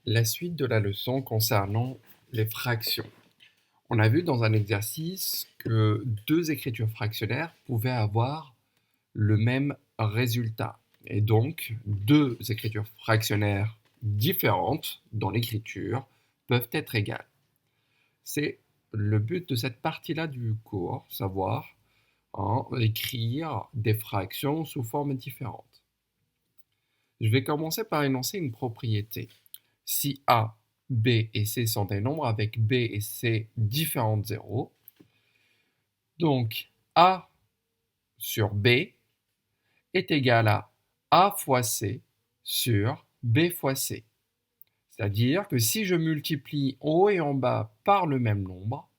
La suite de la leçon concernant les fractions. On a vu dans un exercice que deux écritures fractionnaires pouvaient avoir le même résultat. Et donc, deux écritures fractionnaires différentes dans l'écriture peuvent être égales. C'est le but de cette partie-là du cours, savoir écrire des fractions sous forme différente. Je vais commencer par énoncer une propriété. Si A, B et C sont des nombres avec B et C différents de 0, donc A sur B est égal à A fois C sur B fois C. C'est-à-dire que si je multiplie en haut et en bas par le même nombre,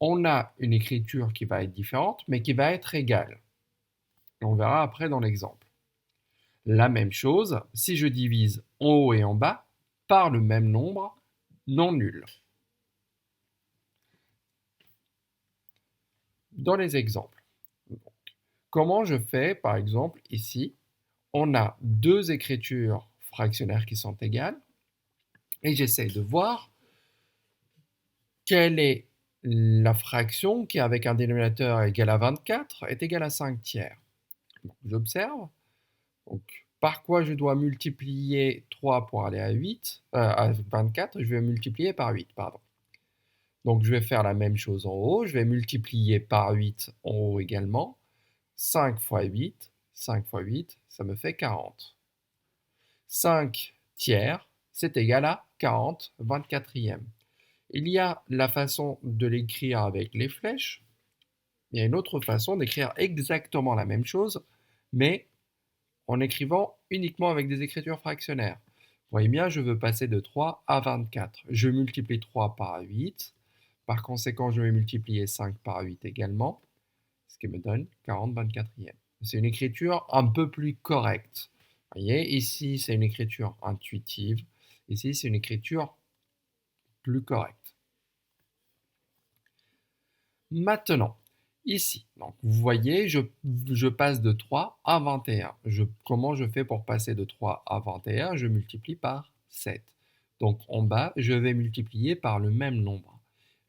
on a une écriture qui va être différente, mais qui va être égale. Et on verra après dans l'exemple. La même chose si je divise en haut et en bas par le même nombre non nul. Dans les exemples, comment je fais, par exemple, ici, on a deux écritures fractionnaires qui sont égales, et j'essaie de voir quelle est la fraction qui, avec un dénominateur égal à 24, est égale à 5 tiers. J'observe. Donc, par quoi je dois multiplier 3 pour aller à 24? Je vais multiplier par 8, pardon. Donc, je vais faire la même chose en haut. Je vais multiplier par 8 en haut également. 5 fois 8, 5 fois 8, ça me fait 40. 5 tiers, c'est égal à 40 24e. Il y a la façon de l'écrire avec les flèches. Il y a une autre façon d'écrire exactement la même chose, mais en écrivant uniquement avec des écritures fractionnaires. Vous voyez bien, je veux passer de 3 à 24. Je multiplie 3 par 8. Par conséquent, je vais multiplier 5 par 8 également, ce qui me donne 40 24e. C'est une écriture un peu plus correcte. Vous voyez, ici, c'est une écriture intuitive. Ici, c'est une écriture plus correcte. Maintenant, ici, donc, vous voyez, je passe de 3 à 21. Comment je fais pour passer de 3 à 21? Je multiplie par 7. Donc, en bas, je vais multiplier par le même nombre.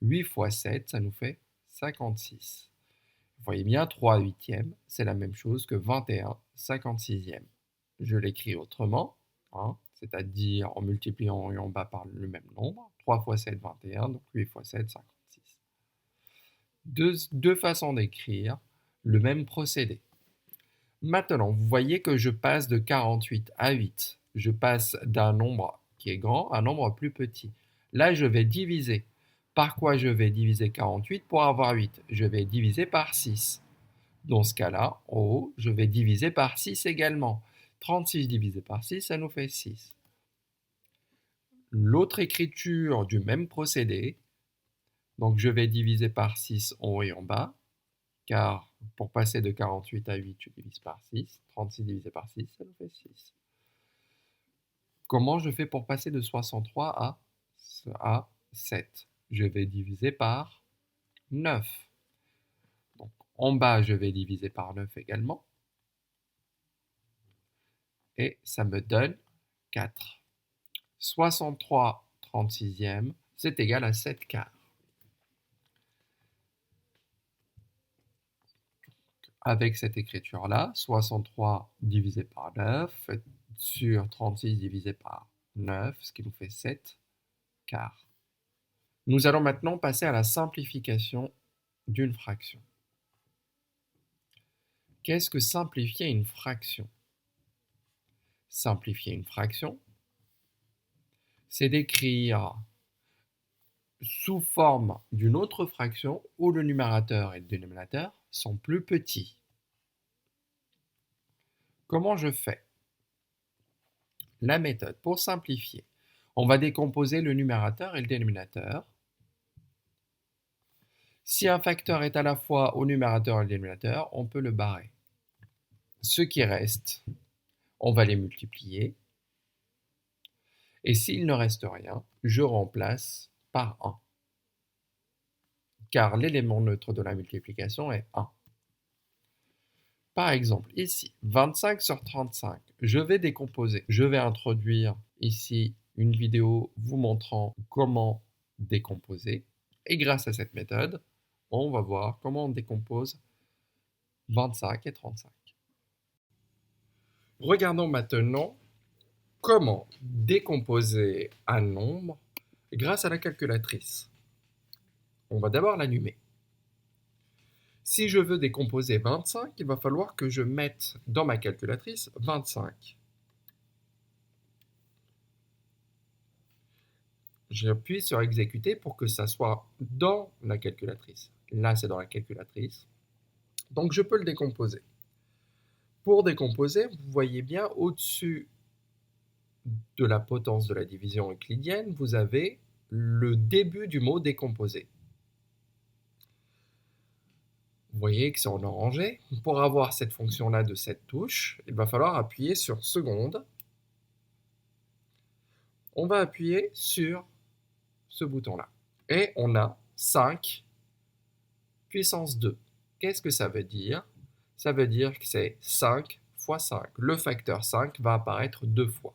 8 fois 7, ça nous fait 56. Vous voyez bien, 3 huitièmes, c'est la même chose que 21 56e. Je l'écris autrement, c'est-à-dire en multipliant en haut et en bas par le même nombre. 3 fois 7, 21, donc 8 fois 7, 56. Deux façons d'écrire le même procédé. Maintenant, vous voyez que je passe de 48 à 8. Je passe d'un nombre qui est grand à un nombre plus petit. Là, je vais diviser. Par quoi je vais diviser 48 pour avoir 8? Je vais diviser par 6. Dans ce cas-là, en haut, je vais diviser par 6 également. 36 divisé par 6, ça nous fait 6. L'autre écriture du même procédé, donc je vais diviser par 6 en haut et en bas, car pour passer de 48 à 8, je divise par 6. 36 divisé par 6, ça nous fait 6. Comment je fais pour passer de 63 à 7? Je vais diviser par 9. Donc, en bas, je vais diviser par 9 également. Et ça me donne 4. 63 36e, c'est égal à 7 quarts. Avec cette écriture-là, 63 divisé par 9 sur 36 divisé par 9, ce qui nous fait 7 quarts. Nous allons maintenant passer à la simplification d'une fraction. Qu'est-ce que simplifier une fraction? Simplifier une fraction, c'est d'écrire sous forme d'une autre fraction où le numérateur et le dénominateur sont plus petits. Comment je fais? La méthode pour simplifier. On va décomposer le numérateur et le dénominateur. Si un facteur est à la fois au numérateur et au dénominateur, on peut le barrer. Ce qui reste, on va les multiplier. Et s'il ne reste rien, je remplace par 1. Car l'élément neutre de la multiplication est 1. Par exemple, ici, 25 sur 35, je vais décomposer. Je vais introduire ici une vidéo vous montrant comment décomposer. Et grâce à cette méthode, on va voir comment on décompose 25 et 35. Regardons maintenant comment décomposer un nombre grâce à la calculatrice. On va d'abord l'allumer. Si je veux décomposer 25, il va falloir que je mette dans ma calculatrice 25. J'appuie sur exécuter pour que ça soit dans la calculatrice. Là, c'est dans la calculatrice. Donc, je peux le décomposer. Pour décomposer, vous voyez bien au-dessus de la potence de la division euclidienne, vous avez le début du mot décomposer. Vous voyez que c'est en orangé. Pour avoir cette fonction-là de cette touche, il va falloir appuyer sur seconde. On va appuyer sur ce bouton-là. Et on a 5 puissance 2. Qu'est-ce que ça veut dire? Ça veut dire que c'est 5 fois 5. Le facteur 5 va apparaître 2 fois.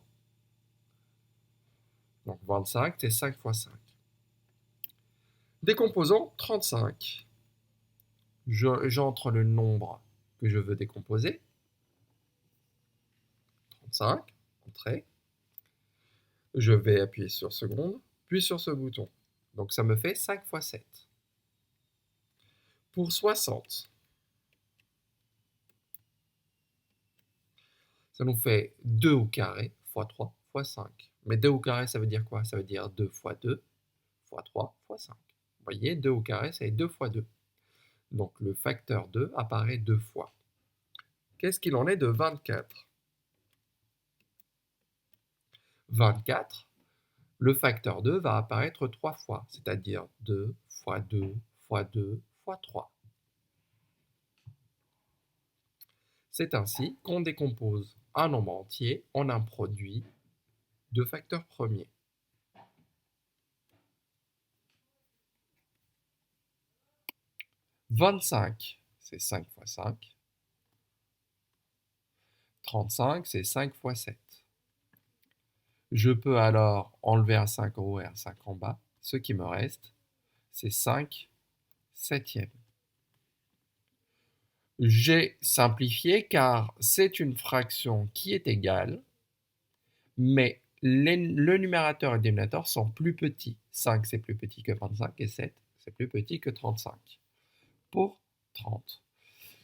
Donc 25, c'est 5 fois 5. Décomposons 35. J'entre le nombre que je veux décomposer. 35, entrée. Je vais appuyer sur seconde, puis sur ce bouton. Donc ça me fait 5 fois 7. Pour 60, ça nous fait 2 au carré fois 3 fois 5. Mais 2 au carré, ça veut dire quoi? Ça veut dire 2 fois 2 fois 3 fois 5. Vous voyez, 2 au carré, c'est 2 fois 2. Donc le facteur 2 apparaît 2 fois. Qu'est-ce qu'il en est de 24? 24, le facteur 2 va apparaître 3 fois, c'est-à-dire 2 fois 2 fois 2 fois 3. C'est ainsi qu'on décompose un nombre entier en un produit de facteurs premiers. « 25, c'est 5 fois 5. 35, c'est 5 fois 7. Je peux alors enlever un 5 en haut et un 5 en bas. Ce qui me reste, c'est 5 septièmes. J'ai simplifié car c'est une fraction qui est égale, mais le numérateur et le dénominateur sont plus petits. 5, c'est plus petit que 25 et 7, c'est plus petit que 35. Pour 30.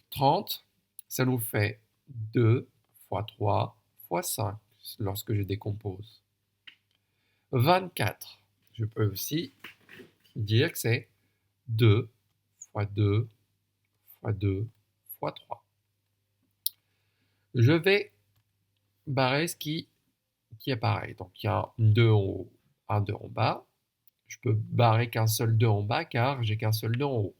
30, ça nous fait 2 fois 3 fois 5 lorsque je décompose. 24, je peux aussi dire que c'est 2 fois 2 fois 2 fois 3. Je vais barrer ce qui est pareil. Donc il y a un 2 en haut, un 2 en bas. Je peux barrer qu'un seul 2 en bas car j'ai qu'un seul 2 en haut.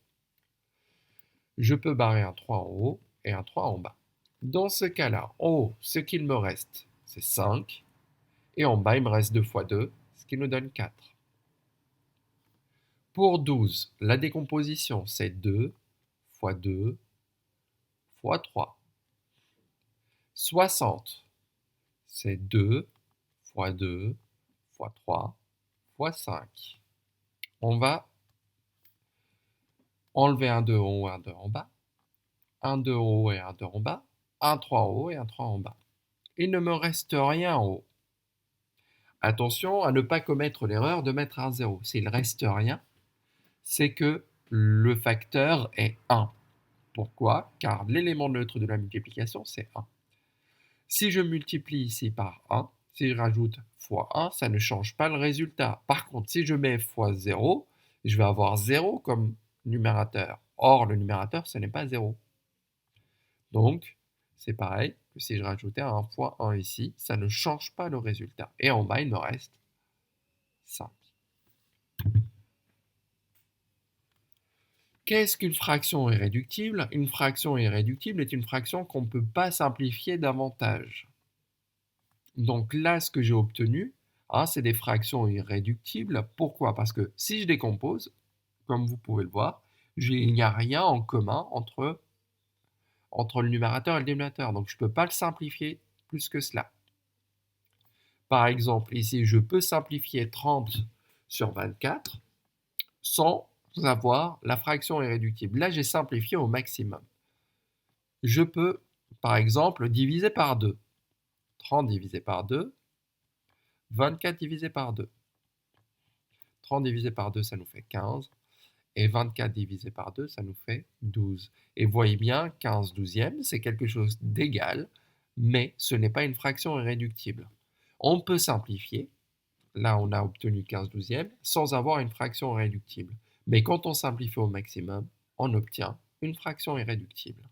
Je peux barrer un 3 en haut et un 3 en bas. Dans ce cas-là, en haut, ce qu'il me reste, c'est 5. Et en bas, il me reste 2 fois 2, ce qui nous donne 4. Pour 12, la décomposition, c'est 2 fois 2 fois 3. 60, c'est 2 fois 2 fois 3 fois 5. On va enlever un 2 en haut et un 2 en bas. Un 2 en haut et un 2 en bas. Un 3 en haut et un 3 en bas. Il ne me reste rien en haut. Attention à ne pas commettre l'erreur de mettre un 0. S'il ne reste rien, c'est que le facteur est 1. Pourquoi? Car l'élément neutre de la multiplication, c'est 1. Si je multiplie ici par 1, si je rajoute fois 1, ça ne change pas le résultat. Par contre, si je mets fois 0, je vais avoir 0 comme numérateur. Or, le numérateur, ce n'est pas 0. Donc, c'est pareil que si je rajoutais un fois 1 ici, ça ne change pas le résultat. Et en bas, il me reste 5. Qu'est-ce qu'une fraction irréductible? Une fraction irréductible est une fraction qu'on ne peut pas simplifier davantage. Donc là, ce que j'ai obtenu, c'est des fractions irréductibles. Pourquoi? Parce que si je décompose, comme vous pouvez le voir, il n'y a rien en commun entre le numérateur et le dénominateur. Donc je ne peux pas le simplifier plus que cela. Par exemple, ici, je peux simplifier 30 sur 24 sans avoir la fraction irréductible. Là, j'ai simplifié au maximum. Je peux, par exemple, diviser par 2. 30 divisé par 2, 24 divisé par 2. 30 divisé par 2, ça nous fait 15. Et 24 divisé par 2, ça nous fait 12. Et vous voyez bien, 15 douzièmes, c'est quelque chose d'égal, mais ce n'est pas une fraction irréductible. On peut simplifier, là on a obtenu 15 douzièmes, sans avoir une fraction irréductible. Mais quand on simplifie au maximum, on obtient une fraction irréductible.